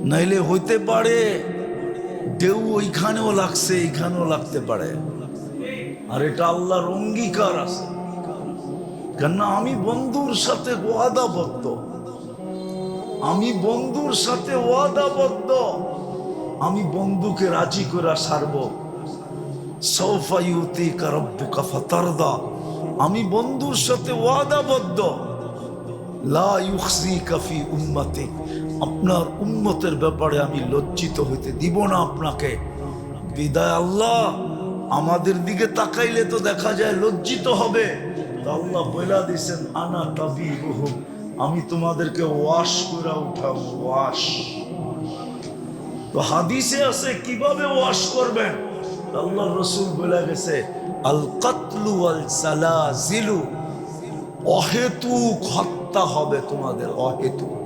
নাইলে হইতে পারে ঢেউ ওইখানেও লাগছে এইখানেও লাগতে পারে, আর এটা আল্লাহর অঙ্গীকার আছে। কেননা আমি বন্ধুর সাথে ওয়াদাবদ্ধ, আমি বন্ধুর সাথে ওয়াদাবদ্ধ, আমি বন্ধুকে রাজি করে সারব। সাউফা ইউতিকা রাব্বুকা ফাতারদা, আমি বন্ধুর সাথে ওয়াদাবদ্ধ। লা ইউখজিকা ফি উম্মতিক, আপনার উম্মতের ব্যাপারে আমি লজ্জিত হইতে দিব না আপনাকে। বিদায় আল্লাহ আমাদের দিকে তাকাইলে তো দেখা যায় লজ্জিত হবে। তো আল্লাহ বইলা দিয়েছেন আনা তাবিরুহুম, আমি তোমাদেরকে ওয়াশ করে উঠাবো। ওয়াশ তো হাদিসে আছে কিভাবে ওয়াশ করবেন। আল্লাহ রসুল বলে গেছে আল কাতলু আল সালাজিলু, অহেতুক হত্যা হবে তোমাদের, অহেতুক।